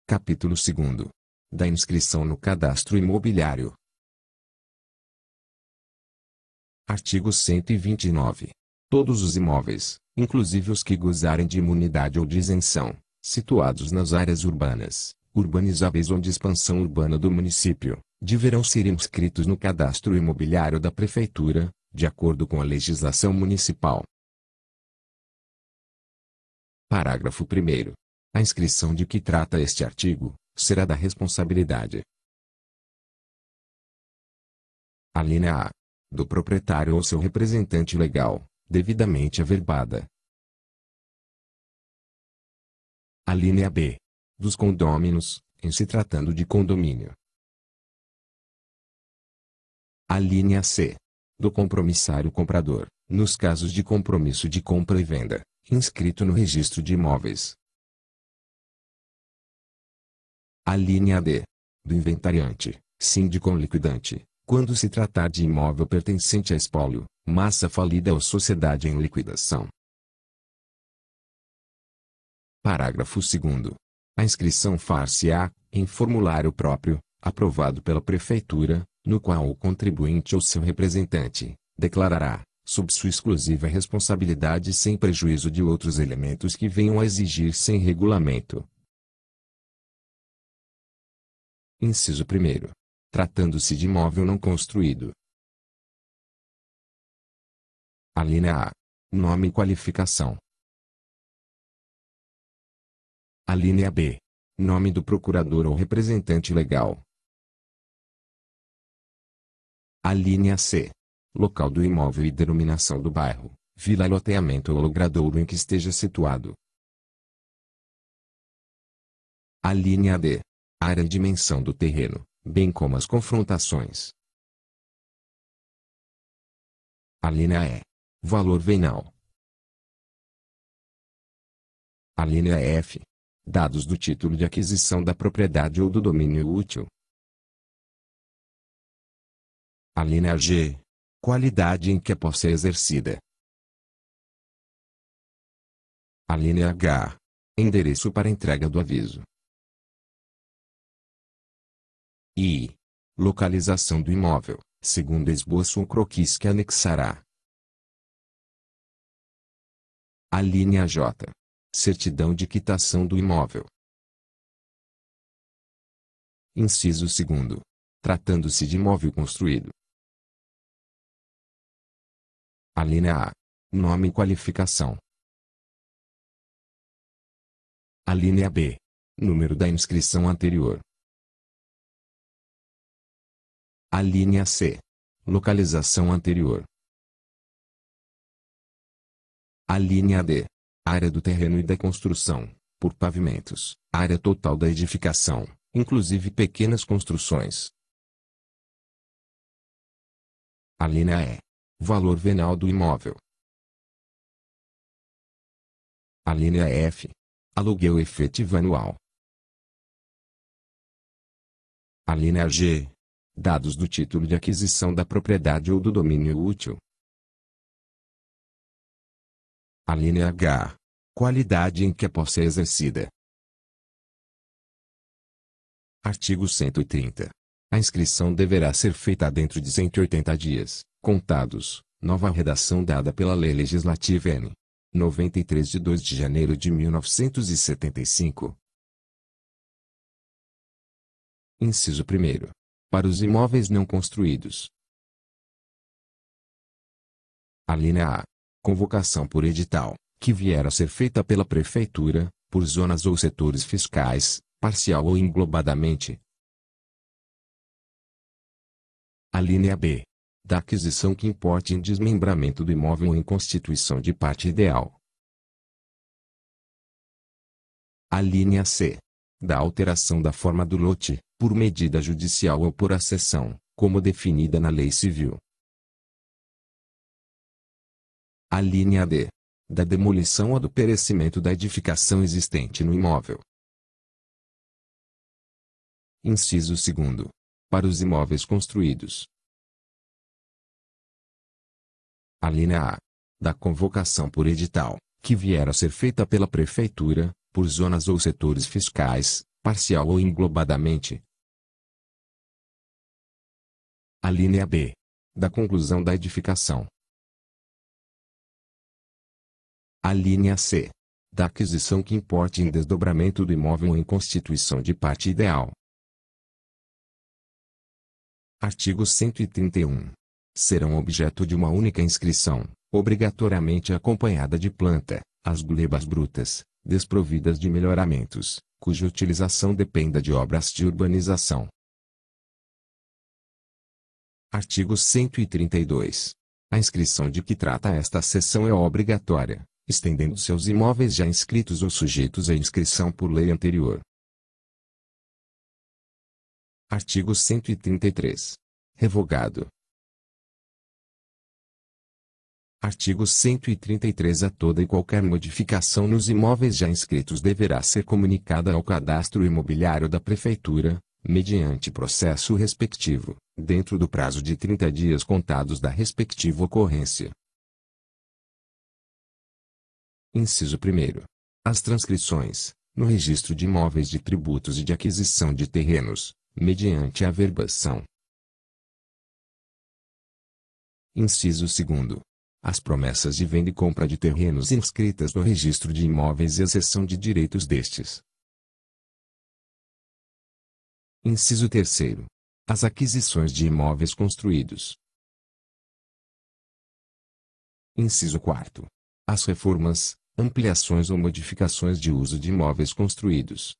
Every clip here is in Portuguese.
Capítulo 2º. Da inscrição no cadastro imobiliário. Artigo 129. Todos os imóveis, inclusive os que gozarem de imunidade ou de isenção, situados nas áreas urbanas, urbanizáveis ou de expansão urbana do município, deverão ser inscritos no cadastro imobiliário da Prefeitura, de acordo com a legislação municipal. Parágrafo 1º. A inscrição de que trata este artigo será da responsabilidade: alínea A. Do proprietário ou seu representante legal, devidamente averbada. Alínea B. Dos condôminos, em se tratando de condomínio. Alínea C. Do compromissário comprador, nos casos de compromisso de compra e venda, inscrito no registro de imóveis. Alínea D. Do inventariante, síndico ou liquidante, quando se tratar de imóvel pertencente a espólio, massa falida ou sociedade em liquidação. Parágrafo 2º. A inscrição far-se-á, em formulário próprio, aprovado pela Prefeitura, no qual o contribuinte ou seu representante declarará, sob sua exclusiva responsabilidade sem prejuízo de outros elementos que venham a exigir-se em regulamento. Inciso 1º. Tratando-se de imóvel não construído. Alínea A. Nome e qualificação. Alínea B. Nome do procurador ou representante legal. Alínea C. Local do imóvel e denominação do bairro, vila, loteamento ou logradouro em que esteja situado. Alínea D. Área e dimensão do terreno, bem como as confrontações. Alínea E. Valor venal. Alínea F. Dados do título de aquisição da propriedade ou do domínio útil. Alínea G. Qualidade em que a posse é exercida. Alínea H. Endereço para entrega do aviso. I. Localização do imóvel, segundo esboço ou croquis que anexará. Alínea J. Certidão de quitação do imóvel. Inciso 2º. Tratando-se de imóvel construído. Alínea A. Nome e qualificação. Alínea B. Número da inscrição anterior. Alínea C. Localização anterior. Alínea D. Área do terreno e da construção, por pavimentos, área total da edificação, inclusive pequenas construções. Alínea E. Valor venal do imóvel. Alínea F. Aluguel efetivo anual. Alínea G. Dados do título de aquisição da propriedade ou do domínio útil. Alínea H. Qualidade em que a posse é exercida. Artigo 130. A inscrição deverá ser feita dentro de 180 dias, contados, nova redação dada pela Lei Legislativa N. 93 de 2 de janeiro de 1975. Inciso 1º. Para os imóveis não construídos. Alínea A. Convocação por edital, que vier a ser feita pela Prefeitura, por zonas ou setores fiscais, parcial ou englobadamente. Alínea B. Da aquisição que importe em desmembramento do imóvel ou em constituição de parte ideal. Alínea C. Da alteração da forma do lote, por medida judicial ou por acessão, como definida na Lei Civil. Alínea D. Da demolição ou do perecimento da edificação existente no imóvel. Inciso 2º. Para os imóveis construídos. Alínea A. Da convocação por edital, que vier a ser feita pela Prefeitura, por zonas ou setores fiscais, parcial ou englobadamente. A linha B. Da conclusão da edificação. A linha C. Da aquisição que importe em desdobramento do imóvel ou em constituição de parte ideal. Artigo 131. Serão objeto de uma única inscrição, obrigatoriamente acompanhada de planta, as glebas brutas, desprovidas de melhoramentos, cuja utilização dependa de obras de urbanização. Artigo 132. A inscrição de que trata esta seção é obrigatória, estendendo-se aos imóveis já inscritos ou sujeitos à inscrição por lei anterior. Artigo 133. Revogado. Artigo 133. A toda e qualquer modificação nos imóveis já inscritos deverá ser comunicada ao Cadastro Imobiliário da Prefeitura, mediante processo respectivo, dentro do prazo de 30 dias contados da respectiva ocorrência. Inciso 1º. As transcrições, no registro de imóveis de tributos e de aquisição de terrenos, mediante averbação. Inciso 2º. As promessas de venda e compra de terrenos inscritas no registro de imóveis e a cessão de direitos destes. Inciso 3º. As aquisições de imóveis construídos. Inciso 4º. As reformas, ampliações ou modificações de uso de imóveis construídos.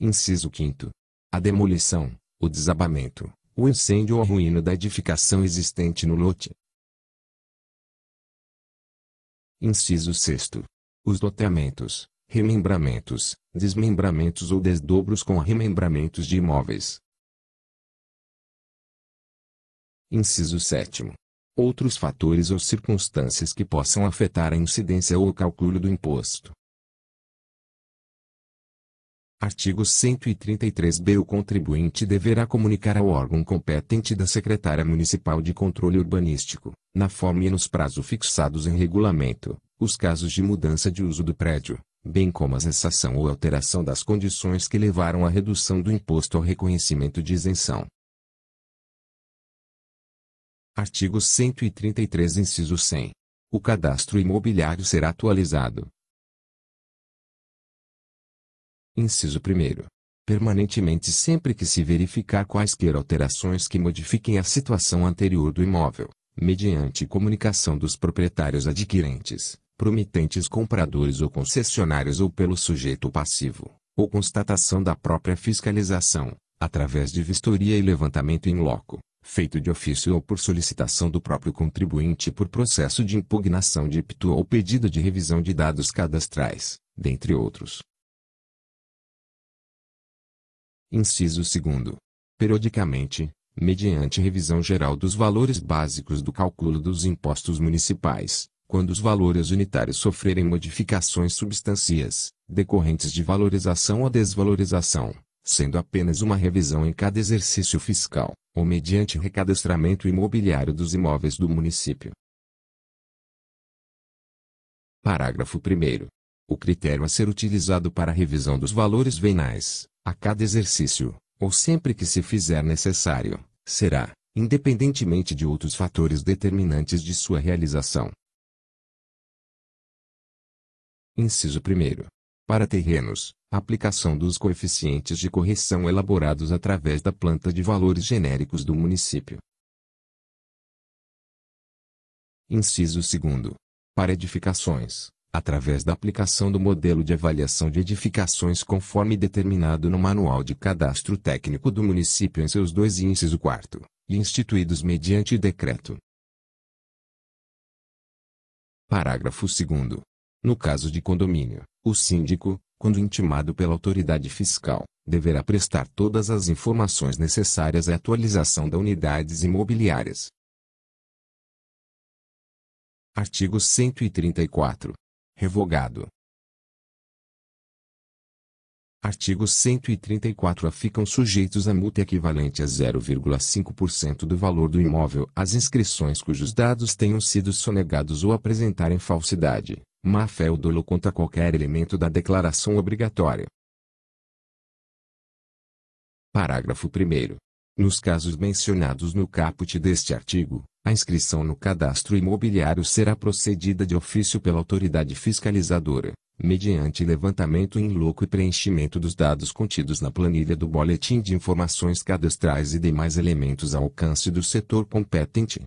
Inciso 5º. A demolição, o desabamento, o incêndio ou a ruína da edificação existente no lote. Inciso 6º. Os loteamentos, remembramentos, desmembramentos ou desdobros com remembramentos de imóveis. Inciso 7º. Outros fatores ou circunstâncias que possam afetar a incidência ou o cálculo do imposto. Artigo 133b. O contribuinte deverá comunicar ao órgão competente da Secretaria Municipal de Controle Urbanístico, na forma e nos prazos fixados em regulamento, os casos de mudança de uso do prédio, bem como a cessação ou alteração das condições que levaram à redução do imposto ao reconhecimento de isenção. Artigo 133, inciso 100. O cadastro imobiliário será atualizado. Inciso 1º. Permanentemente sempre que se verificar quaisquer alterações que modifiquem a situação anterior do imóvel, mediante comunicação dos proprietários adquirentes, promitentes compradores ou concessionários ou pelo sujeito passivo, ou constatação da própria fiscalização, através de vistoria e levantamento in loco, feito de ofício ou por solicitação do próprio contribuinte por processo de impugnação de ipto ou pedido de revisão de dados cadastrais, dentre outros. Inciso 2º. Periodicamente, mediante revisão geral dos valores básicos do cálculo dos impostos municipais, quando os valores unitários sofrerem modificações substanciais, decorrentes de valorização ou desvalorização, sendo apenas uma revisão em cada exercício fiscal, ou mediante recadastramento imobiliário dos imóveis do município. Parágrafo 1º. O critério a ser utilizado para a revisão dos valores venais, a cada exercício, ou sempre que se fizer necessário, será, independentemente de outros fatores determinantes de sua realização. Inciso 1º. Para terrenos, aplicação dos coeficientes de correção elaborados através da planta de valores genéricos do município. Inciso 2º. Para edificações, através da aplicação do modelo de avaliação de edificações conforme determinado no Manual de Cadastro Técnico do município em seus 2 e inciso 4º, e instituídos mediante decreto. Parágrafo 2º. No caso de condomínio, o síndico, quando intimado pela autoridade fiscal, deverá prestar todas as informações necessárias à atualização das unidades imobiliárias. Artigo 134. Revogado. Artigo 134. Ficam sujeitos a multa equivalente a 0,5% do valor do imóvel as inscrições cujos dados tenham sido sonegados ou apresentarem falsidade, má-fé ou dolo contra qualquer elemento da declaração obrigatória. Parágrafo 1º. Nos casos mencionados no caput deste artigo, a inscrição no cadastro imobiliário será procedida de ofício pela autoridade fiscalizadora, mediante levantamento in loco e preenchimento dos dados contidos na planilha do Boletim de Informações Cadastrais e demais elementos ao alcance do setor competente.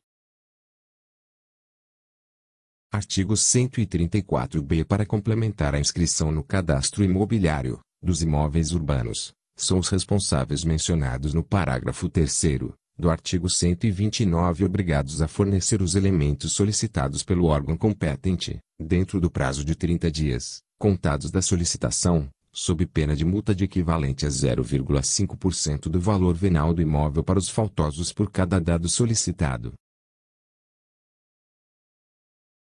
Artigo 134-B. Para complementar a inscrição no cadastro imobiliário dos imóveis urbanos, são os responsáveis mencionados no parágrafo 3º do artigo 129 obrigados a fornecer os elementos solicitados pelo órgão competente, dentro do prazo de 30 dias, contados da solicitação, sob pena de multa de equivalente a 0,5% do valor venal do imóvel para os faltosos por cada dado solicitado.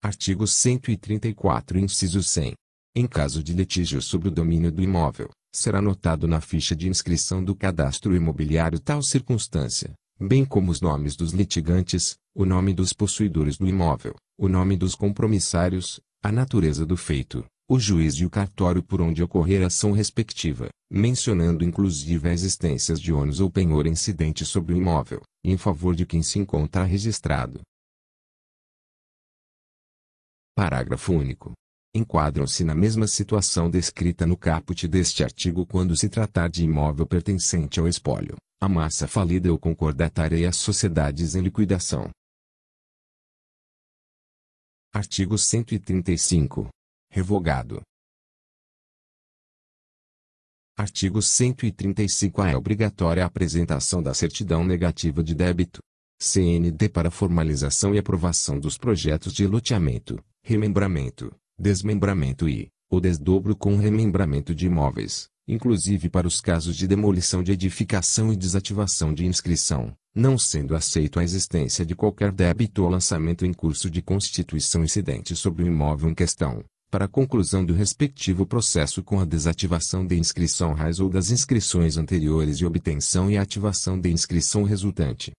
Artigo 134, inciso 100. Em caso de litígio sobre o domínio do imóvel, será anotado na ficha de inscrição do cadastro imobiliário tal circunstância, bem como os nomes dos litigantes, o nome dos possuidores do imóvel, o nome dos compromissários, a natureza do feito, o juiz e o cartório por onde ocorrer a ação respectiva, mencionando inclusive a existência de ônus ou penhor incidente sobre o imóvel, em favor de quem se encontra registrado. Parágrafo único. Enquadram-se na mesma situação descrita no caput deste artigo quando se tratar de imóvel pertencente ao espólio, a massa falida ou concordatária e as sociedades em liquidação. Artigo 135. Revogado. Artigo 135-A. É obrigatória a apresentação da certidão negativa de débito, CND, para formalização e aprovação dos projetos de loteamento, remembramento, desmembramento e, ou desdobro com remembramento de imóveis, inclusive para os casos de demolição de edificação e desativação de inscrição, não sendo aceito a existência de qualquer débito ou lançamento em curso de constituição incidente sobre o imóvel em questão, para a conclusão do respectivo processo com a desativação de inscrição raiz ou das inscrições anteriores e obtenção e ativação de inscrição resultante.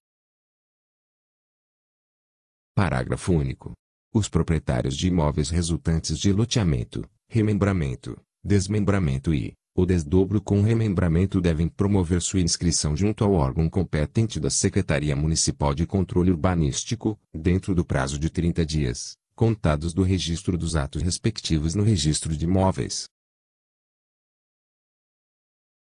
Parágrafo único. Os proprietários de imóveis resultantes de loteamento, remembramento, desmembramento e, ou desdobro com remembramento devem promover sua inscrição junto ao órgão competente da Secretaria Municipal de Controle Urbanístico, dentro do prazo de 30 dias, contados do registro dos atos respectivos no registro de imóveis.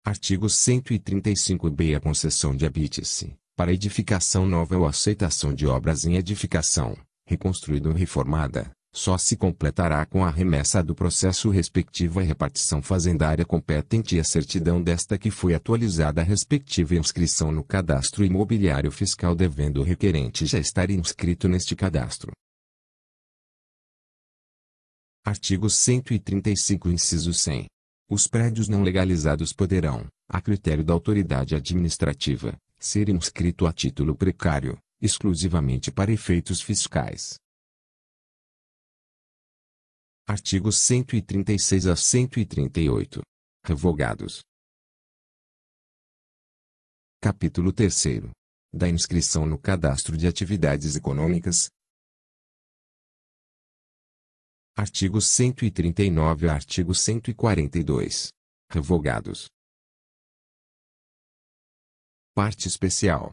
Artigo 135-B. A concessão de habite-se, para edificação nova ou aceitação de obras em edificação, reconstruída ou reformada, só se completará com a remessa do processo respectivo à repartição fazendária competente e a certidão desta que foi atualizada a respectiva inscrição no cadastro imobiliário fiscal, devendo o requerente já estar inscrito neste cadastro. Artigo 135, inciso 100. Os prédios não legalizados poderão, a critério da autoridade administrativa, ser inscrito a título precário, exclusivamente para efeitos fiscais. Artigos 136 a 138. Revogados. Capítulo 3º. Da inscrição no cadastro de atividades econômicas. Artigos 139 a artigo 142. Revogados. Parte especial.